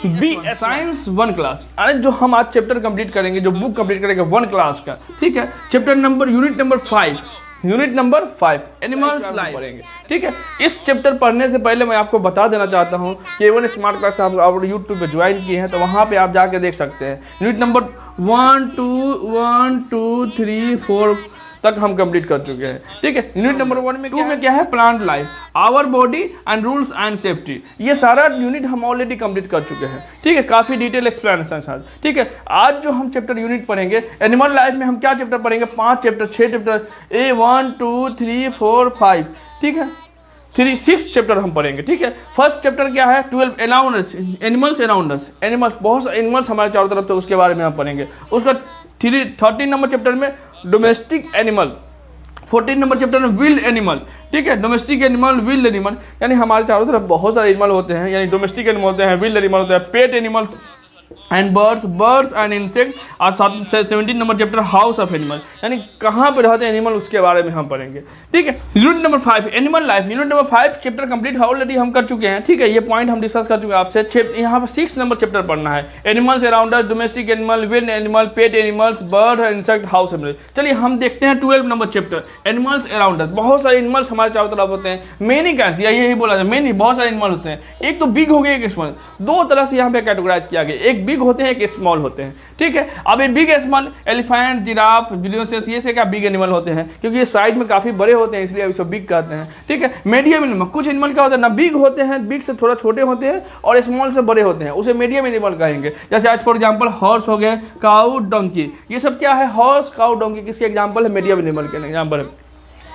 B science 1 class. अरे जो हम आज चैप्टर कंप्लीट करेंगे, जो बुक कंप्लीट करेंगे 1 क्लास का, ठीक है, chapter number unit number 5 animals life पढ़ेंगे, ठीक है। इस चैप्टर पढ़ने से पहले मैं आपको बता देना चाहता हूँ कि A1 स्मार्ट क्लास आप यूट्यूब पे ज्वाइन किए हैं तो वहाँ पे आप जाके देख सकते हैं। यूनिट नंबर 1 2 3 4 तक हम कंप्लीट कर चुके हैं, ठीक है। यूनिट नंबर 1 में 2 में क्या है, plant life, our body and rules and safety. ये सारा यूनिट हम ऑलरेडी कंप्लीट कर चुके हैं, ठीक है, काफ़ी डिटेल एक्सप्लेनेशन साथ, ठीक है। आज जो हम चैप्टर यूनिट पढ़ेंगे एनिमल लाइफ में, हम क्या चैप्टर पढ़ेंगे, 5 चैप्टर 6 चैप्टर, A1 2 3 4 5, ठीक है, 6 चैप्टर हम पढ़ेंगे, ठीक है। फर्स्ट चैप्टर क्या है, 12 एनिमल्स अराउंड अस। एनिमल्स, बहुत सारे एनिमल्स हमारे चारों तरफ, तो उसके बारे में हम पढ़ेंगे। उसका 13 नंबर चैप्टर में डोमेस्टिक एनिमल, 14 नंबर चैप्टर में विल्ड एनिमल, ठीक है। डोमेस्टिक एनिमल, विल्ड एनिमल, यानी हमारे चारों तरफ बहुत सारे एनिमल होते हैं, यानी डोमेस्टिक एनिमल होते हैं, विल्ड एनिमल होते हैं, pet animal and birds and insect. और 17 number chapter house of animal, यानी कहाँ पे रहते हैं एनिमल, उसके बारे में हम पढ़ेंगे, ठीक है। Unit number 5 animal life, unit number 5 chapter complete already हम कर चुके हैं, ठीक है। ये पॉइंट हम डिस्कस कर चुके हैं आपसे। यहाँ पर 6 नंबर चैप्टर पढ़ना है, animals around us, domestic animal, wild animal, pet animals, bird, insect, house animal. चलिए हम देखते हैं 12 number chapter animals around us. बहुत सारे एनिमल्स हमारे चारों तरफ होते हैं, मेनी कैट्स, यही बोला जाए, मेनी बहुत सारे एनिमल होते हैं। एक तो बिग हो गए, एक स्मॉल, दो तरह से यहाँ पे कैटेगराइज किया गया, एक बिग होते हैं, एक स्मॉल होते हैं, ठीक है। अब ये बिग स्मॉल, एलिफेंट, जिराफ, विलोसिरास, ये से क्या बिग एनिमल होते हैं, क्योंकि ये साइज में काफी बड़े होते हैं, इसलिए इसको बिग कहते हैं, ठीक है। मीडियम एनिमल, कुछ एनिमल क्या होता है ना, बिग होते हैं, बिग से थोड़ा छोटे होते हैं, और स्मॉल से बड़े होते हैं, उसे मीडियम एनिमल कहेंगे। जैसे आज फॉर एग्जाम्पल हॉर्स हो गए, काऊ, डोंकी, ये सब क्या है, हॉर्स, काऊ, डोंकी किसके एग्जाम्पल है, मीडियम एनिमल के एग्जाम्पल है।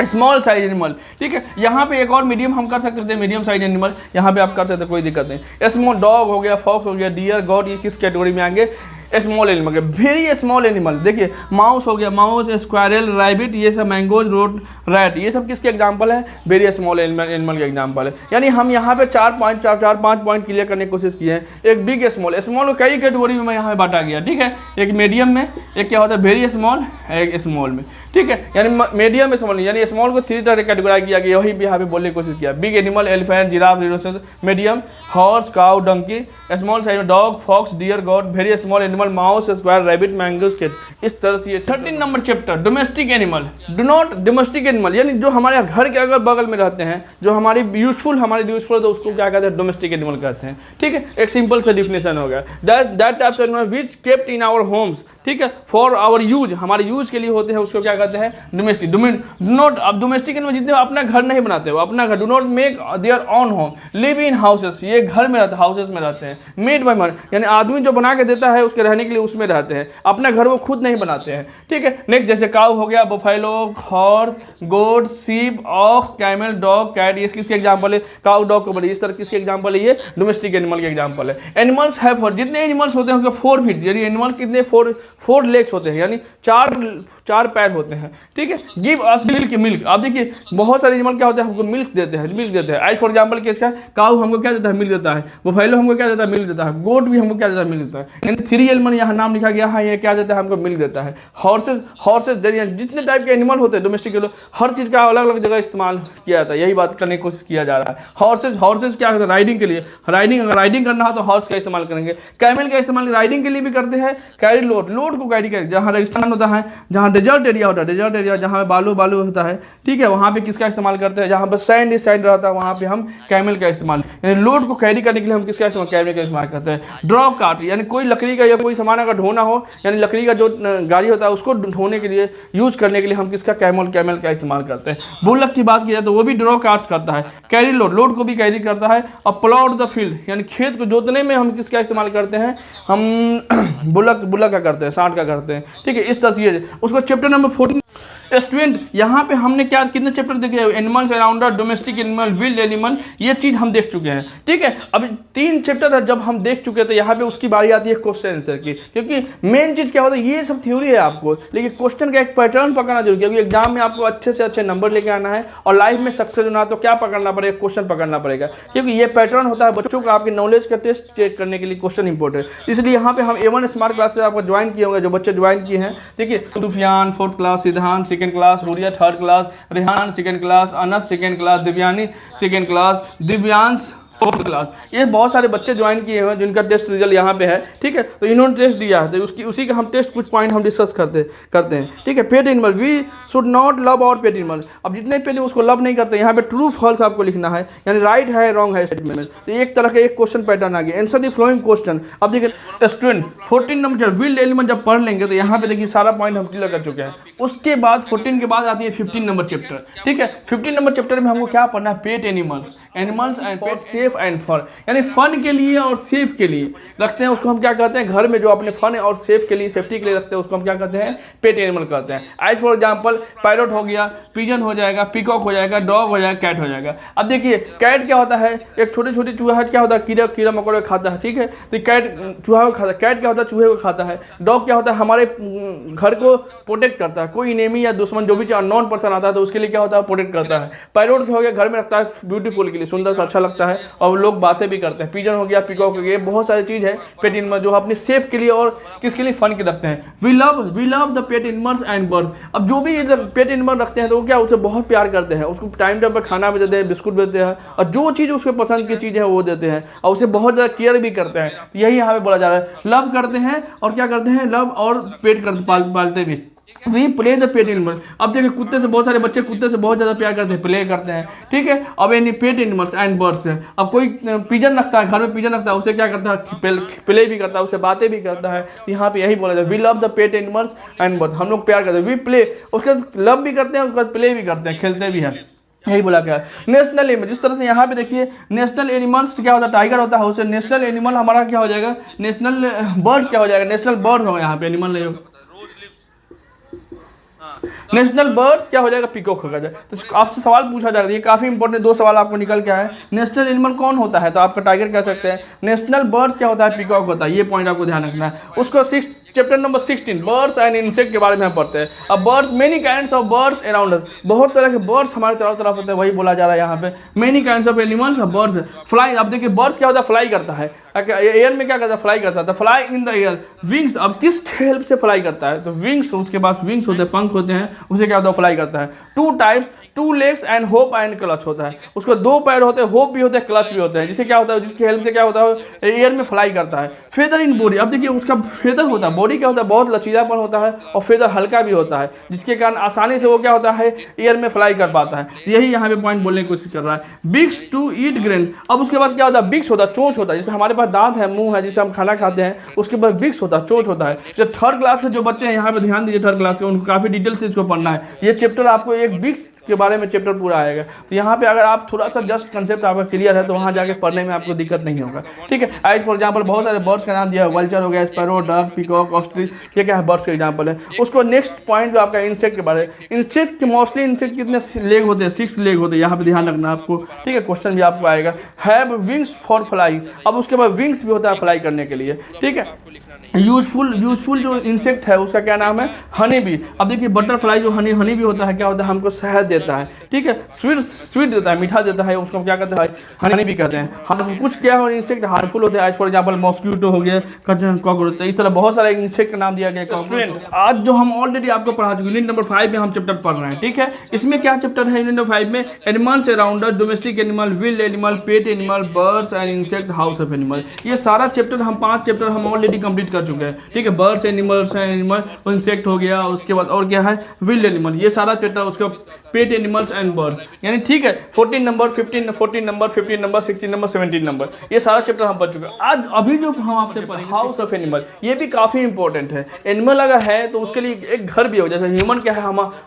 स्मॉल साइज एनिमल, ठीक है। यहाँ पे एक और मीडियम हम कर सकते थे, मीडियम साइज एनिमल यहाँ पे आप कर सकते, कोई दिक्कत नहीं। स्मॉल डॉग हो गया, फॉक्स हो गया, डियर, गॉट, ये किस कैटेगरी में आएंगे, स्मॉल एनिमल के। वेरी स्मॉल एनिमल, देखिए माउस हो गया, माउस, स्क्वायरल, रैबिट, ये सब, मैंगोज, रोड, रैट, ये सब किसके एग्जाम्पल है, वेरी स्मॉल एनिमल के एग्जाम्पल है। यानी हम यहाँ पे 4-5 पॉइंट क्लियर करने की कोशिश की है। एक बिग स्मॉल, स्मॉल को कई कैटेगरी में यहाँ पे बांटा गया, ठीक है। एक मीडियम में, एक क्या होता है वेरी स्मॉल, एक स्मॉल में, ठीक है। यानी मीडियम स्मॉल, यानी स्मॉल को 3 तरह कैटेगराइज किया गया, वही भी यहाँ पे बोलने की कोशिश किया। Big animal, elephant, giraffe, rhinoceros, medium horse, cow, donkey, small size में dog, fox, deer, goat, very small animal, mouse, squirrel, rabbit, mongoose, cat. इस तरह से ये 13 number chapter domestic animal. Do not domestic animal, यानी जो हमारे घर के अगल बगल में रहते हैं, जो हमारी यूजफुल तो उसको क्या कहते हैं, डोमेस्टिक एनिमल कहते हैं, ठीक है। एक सिंपल सा डिफिनेशन हो गया, that types of animal which kept in our homes, ठीक है, फॉर आवर यूज, हमारे यूज के लिए होते हैं, उसको क्या कहते हैं, डोमेस्टिक। डू नॉट, अब डोमेस्टिक एनिमल जितने अपना घर नहीं बनाते हो, अपना घर, do not make their own home, live in houses, ये घर में रहते हैं, हाउसेस में रहते हैं। मेड बाय मैन, यानी आदमी जो बना के देता है उसके रहने के लिए उसमें रहते हैं, अपना घर वो खुद नहीं बनाते हैं, ठीक है। नेक्स्ट जैसे काऊ हो गया, बफेलो, हॉर्स, गोट, सीप, ऑक्स, कैमल, डॉग, कैट, ये किसके एग्जाम्पल है, काऊ, डॉग को बड़ी, इस तरह किसके एग्जाम्पल है, ये डोमेस्टिक एनिमल के एग्जाम्पल है। एनिमल्स हैव, जितने एनिमल्स होते हैं उनके 4 फीट, यानी एनिमल्स कितने 4 लेग्स होते हैं, यानी 4 पैर होते हैं, ठीक है। गिव अस मिल्क, आप देखिए बहुत सारे एनिमल क्या होते हैं, हमको मिल्क देते हैं। आज फॉर एग्जाम्पल किसका, काऊ हमको क्या देता है, मिल्क देता है। बफेलो हमको क्या देता है, मिल्क देता है। गोट भी हमको क्या देता है, मिल्क देता है। यानी 3 एनिमल यहाँ नाम लिखा गया है, ये क्या देता है, हमको मिल्क देता है। हॉर्सेस, जितने टाइप के एनिमल होते हैं डोमेस्टिक के, हर चीज़ का अलग अलग जगह इस्तेमाल किया जाता है, यही बात करने की कोशिश किया जा रहा है। हॉर्सेस क्या होता है, राइडिंग के लिए, अगर राइडिंग करना हो तो हॉर्स का इस्तेमाल करेंगे। कैमल का इस्तेमाल राइडिंग के लिए भी करते हैं। कैरी लोड को कैरी कर, जहाँ रेगिस्तान होता है, जहाँ डेजर्ट एरिया होता है, जहाँ बालू होता है, ठीक है, वहाँ पे किसका इस्तेमाल करते हैं, जहाँ पर सैंड रहता है, वहाँ पे हम कैमल का इस्तेमाल, यानी लोड को कैरी करने के लिए हम किसका इस्तेमाल, कैमल का इस्तेमाल करते हैं। ड्रॉ कार्ट, यानी कोई लकड़ी का या कोई सामान अगर ढोना हो, यानी लकड़ी का जो गाड़ी होता है उसको ढोने के लिए, यूज करने के लिए हम किसका, कैमल का इस्तेमाल करते हैं। बुलक की बात की जाए तो वो भी ड्रॉ कार्ट करता है। कैरी लोड को भी कैरी करता है। और प्लॉट द फील्ड, यानी खेत को जोतने में हम किसका इस्तेमाल करते हैं, हम बुलक का करते हैं, सांड का करते हैं, ठीक है। इस तरह से उसको चैप्टर नंबर 14 स्टूडेंट, यहाँ पे हमने क्या कितने चैप्टर देखे, animals around domestic animal, wild animal, ये चीज़ हम देख चुके हैं, ठीक है। अब 3 चैप्टर जब हम देख चुके थे, यहाँ पे उसकी बारी आती है क्वेश्चन आंसर की, क्योंकि मेन चीज़ क्या होता है, ये सब थ्योरी है आपको, लेकिन क्वेश्चन का एक पैटर्न पकड़ना जरूरी है, क्योंकि एग्जाम में आपको अच्छे से अच्छे नंबर लेके आना है और लाइफ में सक्सेस होना, तो क्या पकड़ना पड़ेगा, क्वेश्चन पकड़ना पड़ेगा, क्योंकि ये पैटर्न होता है बच्चों का, आपके नॉलेज का टेस्ट चेक करने के लिए क्वेश्चन इंपॉर्टेंट है। इसलिए यहाँ पे हम A1 स्मार्ट क्लास से आपको ज्वाइन किए होंगे, जो बच्चे ज्वाइन किए हैं, देखिए Sufiyan 4th class, Siddhant 2nd class, Ruriya 3rd class, Rehan 2nd class, Anas 2nd class, Divyani 2nd class, Divyansh 4th class. ये बहुत सारे बच्चे ज्वाइन किए हुए हैं जिनका टेस्ट रिजल्ट यहाँ पे है, ठीक है। तो इन्होंने टेस्ट दिया है, तो उसी का हम टेस्ट कुछ पॉइंट हम डिस्कस करते हैं, ठीक है। Pet animal, we should not love our pet animal. अब जितने पेट उसको लव नहीं करते, यहाँ पे ट्रू फॉल्स आपको लिखना है, यानी राइट है रॉन्ग है स्टेटमेंट। तो एक तरह का एक क्वेश्चन पैटर्न आ गया। Answer the flowing question. अब देखिए स्टूडेंट 14 नंबर विल्ड एनिमल जब पढ़ लेंगे तो यहाँ पे देखिए सारा पॉइंट हम क्लियर कर चुके हैं। उसके बाद 14 के बाद आती है 15 नंबर चैप्टर, ठीक है। 15 नंबर चैप्टर में हमको क्या पढ़ना है, पेट animals and pet safe and for, यानी फन के लिए और सेफ के लिए रखते हैं, उसको हम क्या कहते हैं, घर में जो अपने फन और सेफ के लिए सेफ्टी के लिए रखते हैं उसको हम क्या कहते हैं, पेट एनिमल कहते हैं। आज फॉर एग्जाम्पल पैरोट हो गया, पिजन हो जाएगा, पीकॉक हो जाएगा, डॉग हो जाएगा, कैट हो जाएगा। अब देखिए कैट क्या होता है, एक छोटी छोटी चूहा क्या होता है, कीड़ा मकोड़े खाता है, ठीक है। तो कैट चूहा को खाता है, कैट क्या होता है, चूहे को खाता है। डॉग क्या होता है, हमारे घर को प्रोटेक्ट करता है, कोई इनेमी या दुश्मन जो भी अननोन पर्सन आता है तो उसके लिए क्या होता है, प्रोटेक्ट करता है। पैरोट क्या हो गया, घर में रखता है ब्यूटीफुल के लिए, सुंदर सा अच्छा लगता है और लोग बातें भी करते हैं। पिजन हो गया, पीकॉक हो गया, बहुत सारी चीज़ है पेट एनिमल जो अपने सेफ के लिए और किसके लिए, फन के रखते हैं। We love the pet animals and bird. अब जो भी पेट एनिमल रखते हैं तो वो क्या उसे बहुत प्यार करते हैं, उसको टाइम टाइम पर खाना भी देते हैं, बिस्कुट भी देते हैं और जो चीज़ उसके पसंद की चीज़ है वो देते हैं और उसे बहुत ज़्यादा केयर भी करते हैं। यही यहाँ पे बोला जा रहा है, लव करते हैं और क्या करते हैं, लव और पेट पालते भी। We play the pet animal. अब देखिए कुत्ते से बहुत सारे बच्चे कुत्ते से बहुत ज़्यादा प्यार करते हैं, प्ले करते हैं, ठीक है। अब any pet animals and birds है। अब कोई पिजन रखता है, घर में पिजन रखता है, उसे क्या करता है, प्ले भी करता है, उसे बातें भी करता है। यहाँ पे यही बोला जाए, we love the pet animals and birds. हम लोग प्यार करते हैं, वी प्ले, उसके लव भी करते हैं, उसके बाद प्ले भी करते हैं, खेलते भी हैं, यही बोला गया। नेशनल एनिमल, जिस तरह से यहाँ पे देखिए नेशनल एनिमल्स क्या होता है, टाइगर होता है, उसे नेशनल एनिमल हमारा क्या हो जाएगा, नेशनल बर्ड्स क्या हो जाएगा, नेशनल बर्ड होगा, यहाँ पे एनिमल नहीं होगा। नेशनल बर्ड्स क्या हो जाएगा, पीकॉक होगा। तो आपसे सवाल पूछा जाएगा, ये काफी इंपॉर्टेंट 2 सवाल आपको निकल के आए। नेशनल एनिमल कौन होता है, तो आपका टाइगर कह सकते हैं। नेशनल बर्ड्स क्या होता है, पीकॉक होता है। ये पॉइंट आपको ध्यान रखना है। उसको chapter number 16 birds and insect के बारे में हम पढ़ते हैं। अब birds, many kinds of birds around us, बहुत तरह के बर्ड्स हमारे चारों तरफ होते हैं, वही बोला जा रहा है यहाँ पे। Many kinds of animals of birds fly. अब देखिए बर्ड्स क्या होता है, फ्लाई करता है, एयर में क्या करता है, फ्लाई करता है। तो fly in the air, wings. अब किस हेल्प से फ्लाई करता है, तो विंग्स, उसके पास विंग्स होते हैं, पंख होते हैं, उसे क्या होता है, फ्लाई करता है। 2 types, 2 legs and hope and clutch होता है। उसको 2 पैर होते हैं, होप भी होते हैं, क्लच भी होते हैं, जिससे क्या होता है, जिसकी हेल्प से क्या होता है, एयर में फ्लाई करता है। Feather in body. अब देखिए उसका फेदर होता है, बॉडी क्या होता है, बहुत लचीलापन होता है और फेदर हल्का भी होता है, जिसके कारण आसानी से वो क्या होता है, एयर में फ्लाई कर पाता है। यही यहाँ पे पॉइंट बोलने की कोशिश कर रहा है। बिग्स टू ईट ग्रेन। अब उसके बाद क्या होता है, बिग्स होता है, चोंच होता है, जैसे हमारे पास दांत है, मुंह है, जिससे हम खाना खाते हैं, उसके बाद बिग्स होता है, चोंच होता है। जब 3rd क्लास के जो बच्चे हैं यहाँ पे ध्यान दीजिए, 3rd क्लास के, उनको काफी डिटेल से इसको पढ़ना है। ये चैप्टर आपको एक बिग्स के बारे में चैप्टर पूरा आएगा। तो यहाँ पे अगर आप थोड़ा सा जस्ट कंसेप्ट आपका क्लियर है तो वहाँ जाके पढ़ने में आपको दिक्कत नहीं होगा, ठीक है। एज फॉर एग्जाम्पल बहुत सारे बर्ड्स का नाम दिया है, वल्चर हो गया, स्पैरो, डक, पीकॉक, ऑस्ट्रिच, ये क्या है, बर्ड्स का एग्जाम्पल है। उसको नेक्स्ट पॉइंट जो आपका इंसेक्ट के बारे में। इंसेक्ट मोस्टली इंसेक्ट कितने लेग होते हैं, 6 लेग होते हैं, यहाँ पे ध्यान रखना आपको, ठीक है। क्वेश्चन भी आपको आएगा। Have wings for fly. अब उसके बाद विंग्स भी होता है फ्लाई करने के लिए, ठीक है। यूजफुल जो इंसेक्ट है उसका क्या नाम है, हनी बी। अब देखिए बटरफ्लाई जो हनी भी होता है, क्या होता है, हमको शहद देता है, ठीक है। स्वीट देता है, मीठा देता है, उसको क्या कहते हैं, हनी भी कहते हैं। हाँ, कुछ क्या हो इंसेक्ट हार्मफुल होते हैं, आज फॉर एग्जाम्पल मॉस्किटो हो गया, कॉकरोच, इस तरह बहुत सारे इंसेक्ट का नाम दिया गया। आज जो हम ऑलरेडी आपको पढ़ा चुके, यूनिट नंबर 5 में हम चैप्टर पढ़ रहे हैं, ठीक है। इसमें क्या चैप्टर है, यूनिट नंबर 5 में animals around us, domestic animal, wild animal, pet animal, birds and insect, house of animal. ये सारा चैप्टर हम 5 चैप्टर हम ऑलरेडी कंप्लीट कर चुके हैं, ठीक है। बर्ड्स एनिमल्स एनिमल, इंसेक्ट हो गया, उसके बाद और क्या है, विल्ड एनिमल, ये सारा चैप्टर, उसका पेट एनिमल्स एंड बर्ड्स, यानी ठीक है। 14 number 15 14 number 15 number 16 number 17 number, ये सारा चैप्टर हम पढ़ चुके हैं। आज अभी जो हम आपसे पढ़ेंगे हाउस ऑफ एनिमल, ये भी काफी इंपॉर्टेंट है। एनिमल अगर है तो उसके लिए एक घर भी हो, जैसे ह्यूमन क्या है,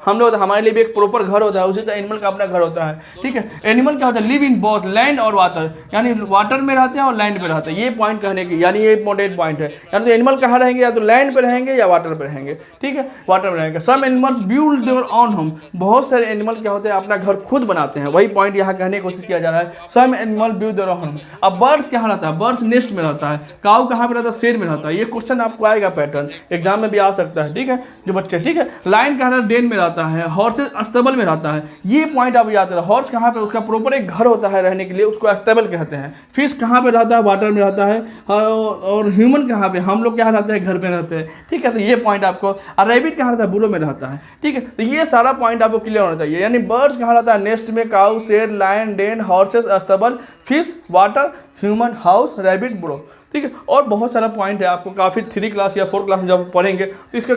हम लोग हमारे लिए भी एक प्रॉपर घर होता है, उसी तरह एनिमल का अपना घर होता है, ठीक है। एनिमल क्या होता है, लिव इन बोथ लैंड और वाटर, यानी वाटर में रहते हैं और लैंड पे रहते हैं। ये पॉइंट कहने की, यानी ये इंपॉर्टेंट पॉइंट है। यानी तो एनिमल कहाँ रहेंगे, या तो लैंड पे रहेंगे या वाटर पे रहेंगे, ठीक है, वाटर में रहेंगे। Some animals build their own home. बहुत सारे एनिमल क्या होते हैं, अपना घर खुद बनाते हैं, वही पॉइंट यहाँ कहने की कोशिश किया जा रहा है। Some animal build their own home. अब बर्ड्स कहाँ रहता है, बर्ड्स नेस्ट में रहता है। काऊ कहाँ पे रहता है, शेर में रहता है। ये क्वेश्चन आपको आएगा, पैटर्न एग्जाम में भी आ सकता है, ठीक है, जो बच्चे, ठीक है। लायन कहाँ रहता है, डेन में रहता है। हॉर्स अस्तबल में रहता है, ये पॉइंट आप याद रखो। हॉर्स कहाँ पे, उसका प्रॉपर एक घर होता है रहने के लिए, उसको अस्तबल कहते हैं। फिश कहाँ पे रहता है, वाटर में रहता है। और ह्यूमन कहाँ पे, हम लोग कहाँ रहते हैं, घर पे रहते हैं, ठीक है। तो ये पॉइंट आपको, और रैबिट कहाँ रहता है, बुरो में रहता है, ठीक है। तो ये सारा पॉइंट आपको क्लियर होना चाहिए। चाहिए। यानी बर्ड्स कहाँ रहता है, नेस्ट में काउ, शेर, लायन, डेन, हॉर्सेस, अस्तबल, fish, water, human, house, rabbit, bro. ठीक है, और बहुत सारा पॉइंट है, आपको काफ़ी 3 क्लास या 4 क्लास में जब पढ़ेंगे तो इसका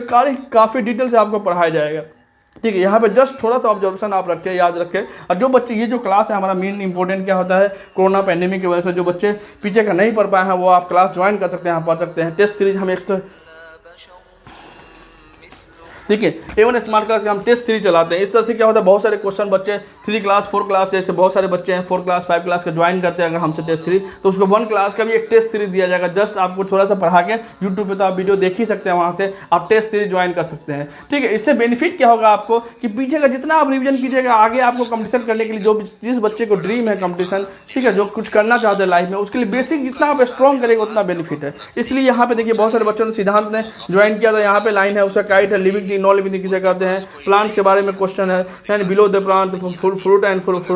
काफ़ी डिटेल से आपको पढ़ाया जाएगा। ठीक है, यहाँ पे जस्ट थोड़ा सा ऑब्जर्वेशन आप रखें, याद रखें। और जो बच्चे, ये जो क्लास है हमारा मेन इंपॉर्टेंट क्या होता है, कोरोना पैंडेमिक की वजह से जो बच्चे पीछे का नहीं पढ़ पाए हैं वो आप क्लास ज्वाइन कर सकते हैं, पढ़ सकते हैं। टेस्ट सीरीज हम एक्स्ट्रा, ठीक है, A1 स्मार्ट क्लास के हम टेस्ट सीरीज चलाते हैं। इस तरह से क्या होता है, बहुत सारे क्वेश्चन बच्चे 3 क्लास 4 क्लास जैसे बहुत सारे बच्चे हैं 4 क्लास 5 क्लास का ज्वाइन करते हैं अगर हमसे टेस्ट सीरीज, तो उसको 1 क्लास का भी एक टेस्ट सीरीज दिया जाएगा। जस्ट आपको थोड़ा सा पढ़ा के यूट्यूब पे तो आप वीडियो देख ही सकते हैं, वहाँ से आप टेस्ट सीरीज ज्वाइन कर सकते हैं। ठीक है, इससे बेनिफिट क्या होगा आपको कि पीछे का जितना आप रिविजन कीजिएगा, आगे आपको कंपटीशन करने के लिए जिस बच्चे को ड्रीम है कंपटीशन, ठीक है, जो कुछ करना चाहते हैं लाइफ में, उसके लिए बेसिक जितना आप स्ट्रॉन्ग करेंगे उतना बेनिफिट है। इसलिए यहाँ पे देखिए बहुत सारे बच्चों ने सिद्धांत ने ज्वाइन किया, तो यहाँ पे लाइन है, उसका काइट है, लिविंग थी, नॉन लिविंग थी किसे कहते हैं, प्लांट्स के बारे में क्वेश्चन है, यानी below the plant, fruit and fruit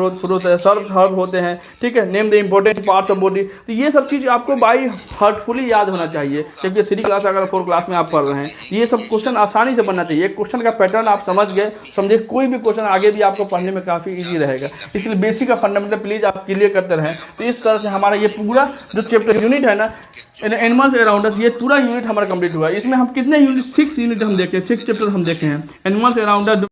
herb होते हैं। ठीक है, name the important parts of body. तो ये सब चीज़ आपको बाई हार्टफुली याद होना चाहिए, क्योंकि 3 क्लास अगर 4 क्लास में आप पढ़ रहे हैं, ये सब क्वेश्चन आसानी से बनना चाहिए। क्वेश्चन का पैटर्न आप समझ गए, समझे, कोई भी क्वेश्चन आगे भी आपको पढ़ने में काफ़ी ईजी रहेगा। इसलिए बेसिक का फंडामेंटल प्लीज आप क्लियर करते रहें। तो इस तरह से हमारा ये पूरा जो चैप्टर यूनिट है ना, एनिमल्स अराउंड अस, ये पूरा यूनिट हमारा कंप्लीट हुआ है। इसमें हम कितने यूनिट, 6 यूनिट हम देखे, 6 चैप्टर हम देखे हैं। एनिमल्स अराउंड अस